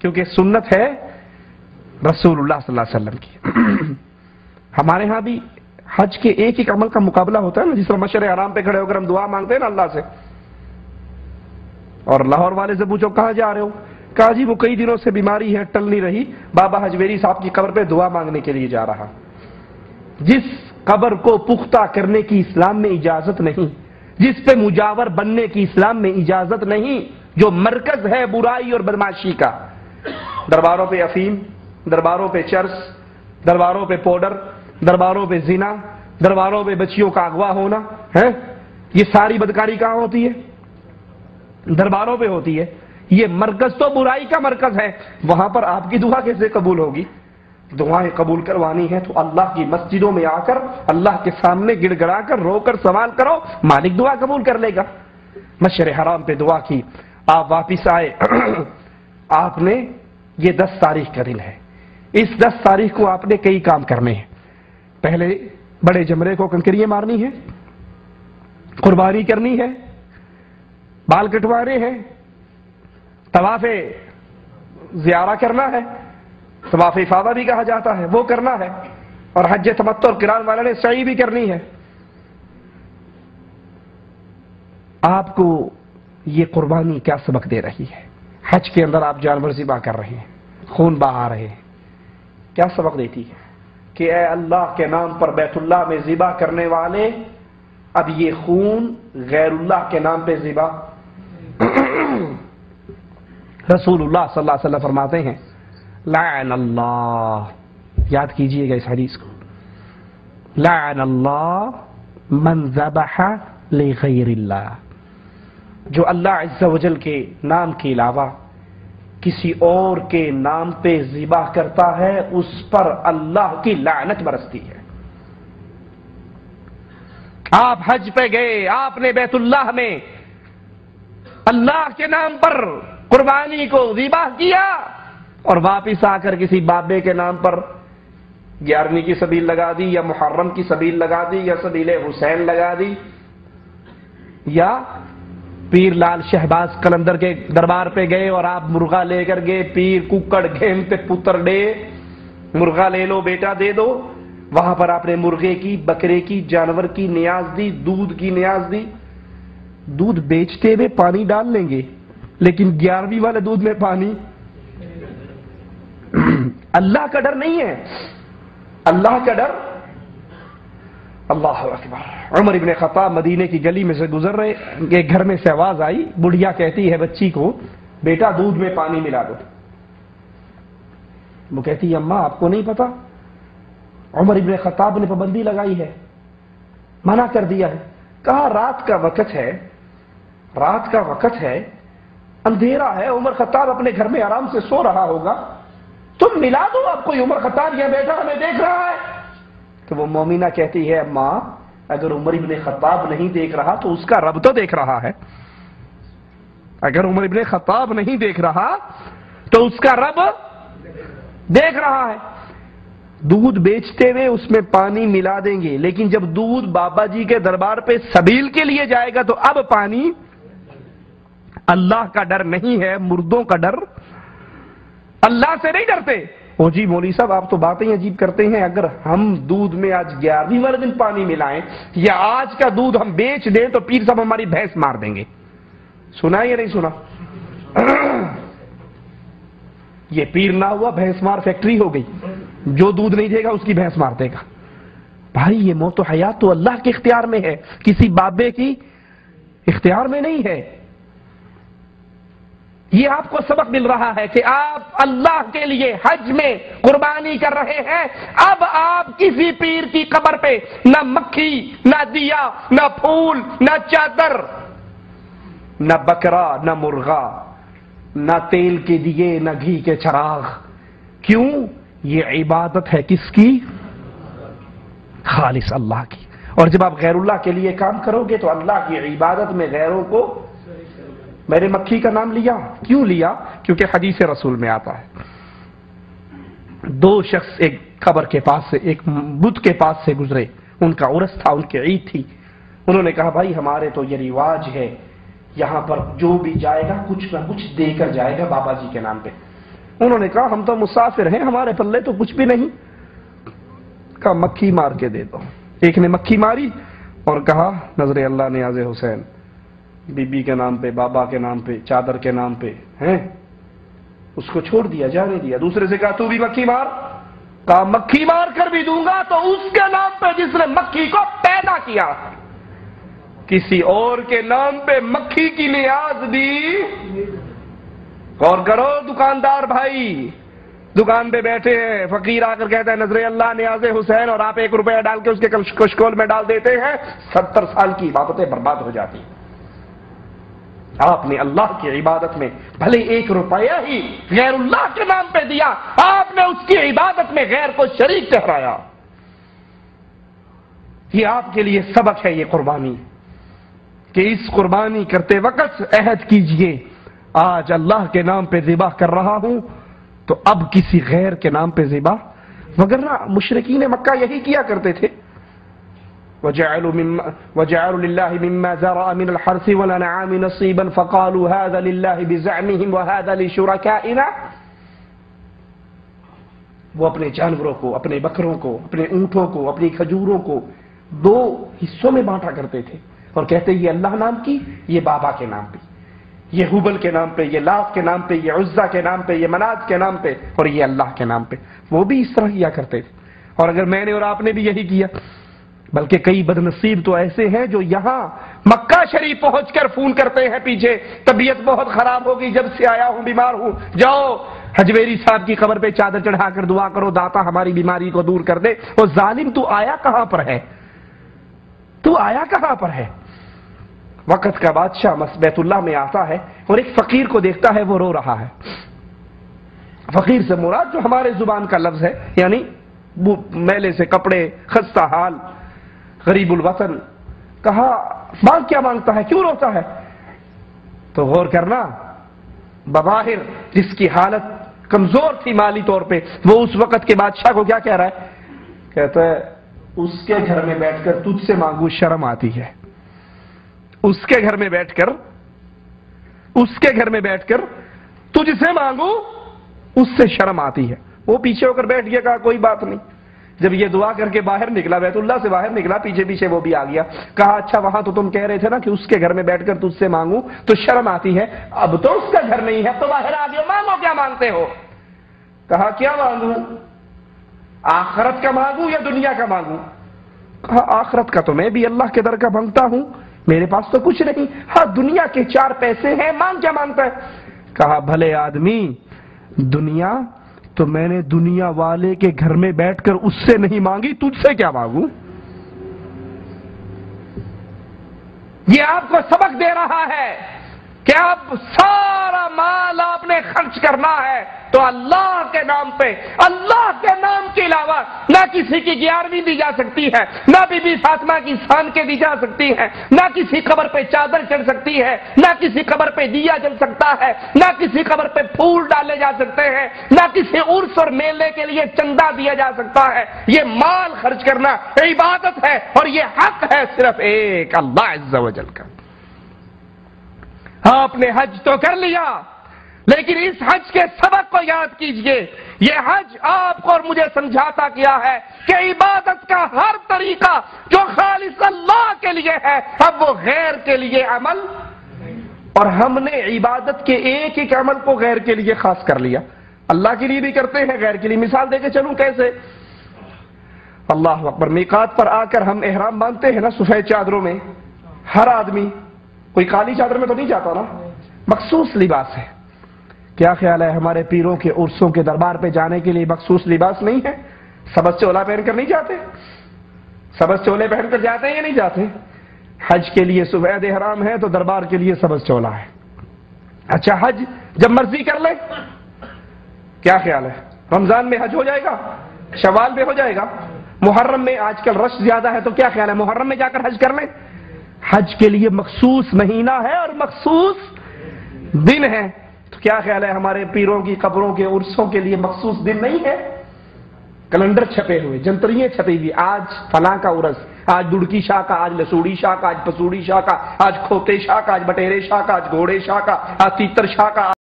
کیونکہ سنت ہے رسول اللہ صلی اللہ علیہ وسلم کی۔ ہمارے ہاں بھی حج کے ایک ایک عمل کا مقابلہ ہوتا ہے نا، جس طرح مشعر حرام پہ کھڑے ہو کر ہم دعا مانگتے ہیں نا اللہ سے، اور لاہور والے سے پوچھو کہاں جا رہے ہو، کہا جی وہ کئی دنوں سے بیماری ہے ٹل نہیں رہی، بابا حجویری صاحب کی قبر پہ دعا مانگنے کے لیے جا رہا۔ جس قبر کو پختہ کرنے کی اسلام میں اجازت نہیں، جس پہ مجاور بننے کی اسلام میں اجازت نہیں، جو مرکز ہے برائی اور بدماشی کا، درباروں پہ افیم، درباروں پہ چرس، درباروں پہ پاؤڈر، درباروں پہ زنا، درباروں پہ بچیوں کا اغوا ہونا ہے، یہ ساری بدکاری کہاں ہوتی ہے؟ درباروں پہ ہوتی ہے۔ یہ مرکز تو برائی کا مرکز ہے، وہاں پر آپ کی دعا کیسے قبول ہوگی؟ دعائیں قبول کروانی ہے تو اللہ کی مسجدوں میں آ کر اللہ کے سامنے گڑ گڑا کر رو کر سوال کرو، مالک دعا قبول کر لے گا۔ مشعر حرام پہ دعا کی، آپ واپس آئے، آپ نے یہ 10 تاریخ کا دن ہے، اس 10 تاریخ کو آپ نے کئی کام کرنے ہیں۔ پہلے بڑے جمرے کو کنکریاں مارنی ہے، قربانی کرنی ہے، بال کٹوانے ہیں، طواف زیارہ کرنا ہے، طواف افاضہ بھی کہا جاتا ہے وہ کرنا ہے، اور حج تمتع اور قران والے نے سعی بھی کرنی ہے۔ آپ کو یہ قربانی کیا سبق دے رہی ہے؟ حج کے اندر آپ جانور ذبح کر رہے ہیں، خون بہا رہے ہیں، کیا سبق دیتی ہے کہ اے اللہ کے نام پر بیت اللہ میں ذبح کرنے والے، اب یہ خون غیر اللہ کے نام پہ ذبح۔ رسول اللہ صلی اللہ علیہ وسلم فرماتے ہیں لعن اللہ، یاد کیجئے گا اس حدیث کو، لعن اللہ من ذبح لغیر اللہ، جو اللہ عز و جل کے نام کے علاوہ کسی اور کے نام پہ ذبح کرتا ہے اس پر اللہ کی لعنت برستی ہے۔ آپ حج پہ گئے، آپ نے بیت اللہ میں اللہ کے نام پر قربانی کو ذبح کیا، اور واپس آ کر کسی بابے کے نام پر 11ویں کی سبیل لگا دی، یا محرم کی سبیل لگا دی، یا سبیل حسین لگا دی، یا پیر لال شہباز قلندر کے دربار پہ گئے اور آپ مرغا لے کر گئے، پیر ککڑ گھیمتے پتر ڈے، مرغا لے لو بیٹا دے دو، وہاں پر آپ نے مرغے کی، بکرے کی، جانور کی نیاز دی، دودھ کی نیاز دی۔ دودھ بیچتے ہوئے پانی ڈال لیں گے، لیکن 11ویں والے دودھ میں پانی، اللہ کا ڈر نہیں ہے، اللہ کا ڈر۔ اللہ اکبر۔ عمر ابن خطاب مدینے کی گلی میں سے گزر رہے، ایک گھر میں سے آواز آئی، بڑھیا کہتی ہے بچی کو بیٹا دودھ میں پانی ملا دو۔ وہ کہتی ہے اماں آپ کو نہیں پتا، عمر ابن خطاب نے پابندی لگائی ہے، منع کر دیا ہے۔ کہا رات کا وقت ہے، رات کا وقت ہے، اندھیرا ہے، عمر خطاب اپنے گھر میں آرام سے سو رہا ہوگا، تم ملا دو، اب کوئی عمر خطاب یہ بیٹا ہمیں دیکھ رہا ہے۔ تو وہ مومنہ کہتی ہے ماں اگر عمر ابن خطاب نہیں دیکھ رہا تو اس کا رب تو دیکھ رہا ہے، اگر عمر ابن خطاب نہیں دیکھ رہا تو اس کا رب دیکھ رہا ہے۔ دودھ بیچتے ہوئے اس میں پانی ملا دیں گے، لیکن جب دودھ بابا جی کے دربار پہ سبیل کے لیے جائے گا تو اب پانی، اللہ کا ڈر نہیں ہے، مردوں کا ڈر۔ اللہ سے نہیں ڈرتے۔ او جی مولوی صاحب آپ تو باتیں عجیب کرتے ہیں، اگر ہم دودھ میں آج 11ویں والے دن پانی ملائیں یا آج کا دودھ ہم بیچ دیں تو پیر صاحب ہماری بھینس مار دیں گے۔ سنا یا نہیں سنا؟ یہ پیر نہ ہوا بھینس مار فیکٹری ہو گئی، جو دودھ نہیں دے گا اس کی بھینس مار دے گا۔ بھائی یہ موت و حیات تو اللہ کے اختیار میں ہے، کسی بابے کی اختیار میں نہیں ہے۔ یہ آپ کو سبق مل رہا ہے کہ آپ اللہ کے لیے حج میں قربانی کر رہے ہیں، اب آپ کسی پیر کی قبر پہ نہ مکھی، نہ دیا، نہ پھول، نہ چادر، نہ بکرا، نہ مرغا، نہ تیل کے دیے، نہ گھی کے چراغ۔ کیوں؟ یہ عبادت ہے کس کی؟ خالص اللہ کی۔ اور جب آپ غیر اللہ کے لیے کام کرو گے تو اللہ کی عبادت میں غیروں کو، میں نے مکھی کا نام لیا، کیوں لیا؟ کیونکہ حدیث رسول میں آتا ہے، دو شخص ایک قبر کے پاس سے، ایک بت کے پاس سے گزرے، ان کا عرس تھا، ان کی عید تھی۔ انہوں نے کہا بھائی ہمارے تو یہ رواج ہے، یہاں پر جو بھی جائے گا کچھ نہ کچھ دے کر جائے گا بابا جی کے نام پہ۔ انہوں نے کہا ہم تو مسافر ہیں، ہمارے پلے تو کچھ بھی نہیں۔ کہا مکھی مار کے دے دو۔ ایک نے مکھی ماری اور کہا نظر اللہ نیاز حسین، بی بی کے نام پہ، بابا کے نام پہ، چادر کے نام پہ ہیں، اس کو چھوڑ دیا، جانے دیا۔ دوسرے سے کہا تو بھی مکھی مار۔ کہا مکھی مار کر بھی دوں گا تو اس کے نام پہ جس نے مکھی کو پیدا کیا، کسی اور کے نام پہ مکھی کی نیاز بھی۔ غور کرو دکاندار بھائی، دکان پہ بیٹھے ہیں، فقیر آ کر کہتا ہے نظر اللہ نیاز حسین، اور آپ 1 روپیہ ڈال کے اس کے کشکول میں ڈال دیتے ہیں، 70 سال کی عبادتیں برباد ہو جاتی۔ آپ نے اللہ کی عبادت میں بھلے 1 روپیہ ہی غیر اللہ کے نام پہ دیا، آپ نے اس کی عبادت میں غیر کو شریک ٹھہرایا۔ یہ آپ کے لیے سبق ہے، یہ قربانی، کہ اس قربانی کرتے وقت عہد کیجئے آج اللہ کے نام پہ ذبح کر رہا ہوں تو اب کسی غیر کے نام پہ ذبح، وگرنہ مشرکین مکہ یہی کیا کرتے تھے۔ وَجَعَلُوا لِلَّهِ مِمَّا ذَرَأَ مِنَ الْحَرْثِ وَالْأَنْعَامِ نَصِيبًا فَقَالُوا هَذَا لِلَّهِ بِزَعْمِهِمْ وَهَذَا لِشُرَكَائِنَا۔ وہ اپنے جانوروں کو، اپنے بکروں کو، اپنے اونٹوں کو، اپنی کھجوروں کو 2 حصوں میں بانٹا کرتے تھے اور کہتے یہ اللہ نام کی، یہ بابا کے نام پہ، یہ حبل کے نام پہ، یہ لات کے نام پہ، یہ عزا کے نام پہ، یہ منات کے نام پہ، اور یہ اللہ کے نام پہ۔ وہ بھی اس طرح کیا کرتے تھے، اور اگر میں نے اور آپ نے بھی یہی کیا، بلکہ کئی بدنصیب تو ایسے ہیں جو یہاں مکہ شریف پہنچ کر فون کرتے ہیں پیچھے، طبیعت بہت خراب ہوگی، جب سے آیا ہوں بیمار ہوں، جاؤ حجویری صاحب کی قبر پہ چادر چڑھا کر دعا کرو داتا ہماری بیماری کو دور کر دے۔ وہ ظالم تو آیا کہاں پر ہے؟ تو آیا کہاں پر ہے؟ وقت کا بادشاہ بیت اللہ میں آتا ہے اور ایک فقیر کو دیکھتا ہے، وہ رو رہا ہے۔ فقیر سے مراد جو ہمارے زبان کا لفظ ہے، یعنی میلے سے کپڑے، خستہ حال، غریب الوطن۔ کہا مانگ کیا مانگتا ہے، کیوں روتا ہے؟ تو غور کرنا، بظاہر جس کی حالت کمزور تھی مالی طور پہ، وہ اس وقت کے بادشاہ کو کیا کہہ رہا ہے؟ کہتا ہے اس کے گھر میں بیٹھ کر تجھ سے مانگوں شرم آتی ہے، اس کے گھر میں بیٹھ کر، اس کے گھر میں بیٹھ کر تجھ سے مانگوں اس سے شرم آتی ہے۔ وہ پیچھے ہو کر بیٹھ گیا، کہا کوئی بات نہیں۔ جب یہ دعا کر کے باہر نکلا، بیت اللہ سے باہر نکلا، پیچھے پیچھے وہ بھی آ گیا۔ کہا اچھا وہاں تو تم کہہ رہے تھے نا کہ اس کے گھر میں بیٹھ کر تجھ سے مانگوں تو شرم آتی ہے، اب تو اس کا گھر نہیں ہے، اب تو باہر آ گئے، مانگو کیا مانگتے ہو؟ کہا کیا مانگوں؟ آخرت کا مانگوں یا دنیا کا مانگوں؟ کہا آخرت کا تو میں بھی اللہ کے در کا مانگتا ہوں، میرے پاس تو کچھ نہیں، ہاں دنیا کے 4 پیسے ہیں، مانگ کیا مانگتا ہے؟ کہا بھلے آدمی، دنیا تو میں نے دنیا والے کے گھر میں بیٹھ کر اس سے نہیں مانگی، تجھ سے کیا مانگوں؟ یہ آپ کو سبق دے رہا ہے کہ اب سارا مال آپ نے خرچ کرنا ہے تو اللہ کے نام پہ، اللہ کے نام کے علاوہ نہ کسی کی 11ویں دی جا سکتی ہے، نہ بی بی فاطمہ کی سان کے دی جا سکتی ہے، نہ کسی قبر پہ چادر چڑھ سکتی ہے، نہ کسی قبر پہ دیا جل سکتا ہے، نہ کسی قبر پہ پھول ڈالے جا سکتے ہیں، نہ کسی عرس اور میلے کے لیے چندہ دیا جا سکتا ہے۔ یہ مال خرچ کرنا عبادت ہے اور یہ حق ہے صرف ایک اللہ عز و جل کا۔ آپ نے حج تو کر لیا، لیکن اس حج کے سبق کو یاد کیجئے۔ یہ حج آپ کو اور مجھے سمجھاتا کیا ہے کہ عبادت کا ہر طریقہ جو خالص اللہ کے لیے ہے، اب وہ غیر کے لیے عمل، اور ہم نے عبادت کے ایک ایک عمل کو غیر کے لیے خاص کر لیا۔ اللہ کے لیے بھی کرتے ہیں، غیر کے لیے۔ مثال دے کے چلوں کیسے؟ اللہ اکبر، میقات پر آ کر ہم احرام باندھتے ہیں نا سفید چادروں میں، ہر آدمی کوئی کالی چادر میں تو نہیں جاتا نا، مخصوص لباس ہے۔ کیا خیال ہے ہمارے پیروں کے عرسوں کے دربار پہ جانے کے لیے مخصوص لباس نہیں ہے؟ سبز چولا پہن کر نہیں جاتے؟ سبز چولے پہن کر جاتے ہیں یا نہیں جاتے؟ حج کے لیے سفید احرام ہے تو دربار کے لیے سبز چولا ہے۔ اچھا حج جب مرضی کر لے، کیا خیال ہے رمضان میں حج ہو جائے گا، شوال میں ہو جائے گا، محرم میں آج کل رش زیادہ ہے تو کیا خیال ہے محرم میں جا کر حج کر لیں؟ حج کے لیے مخصوص مہینہ ہے اور مخصوص دن ہے، تو کیا خیال ہے ہمارے پیروں کی قبروں کے عرسوں کے لیے مخصوص دن نہیں ہے؟ کیلنڈر چھپے ہوئے، جنتریاں چھپی ہوئی، آج فلاں کا عرس، آج دڑکی شاہ کا، آج لسوڑی شاہ کا، آج پسوڑی شاہ کا، آج کھوتے شاہ کا، آج بٹیرے شاہ کا، آج گھوڑے شاہ کا، آج تیتر شاہ کا۔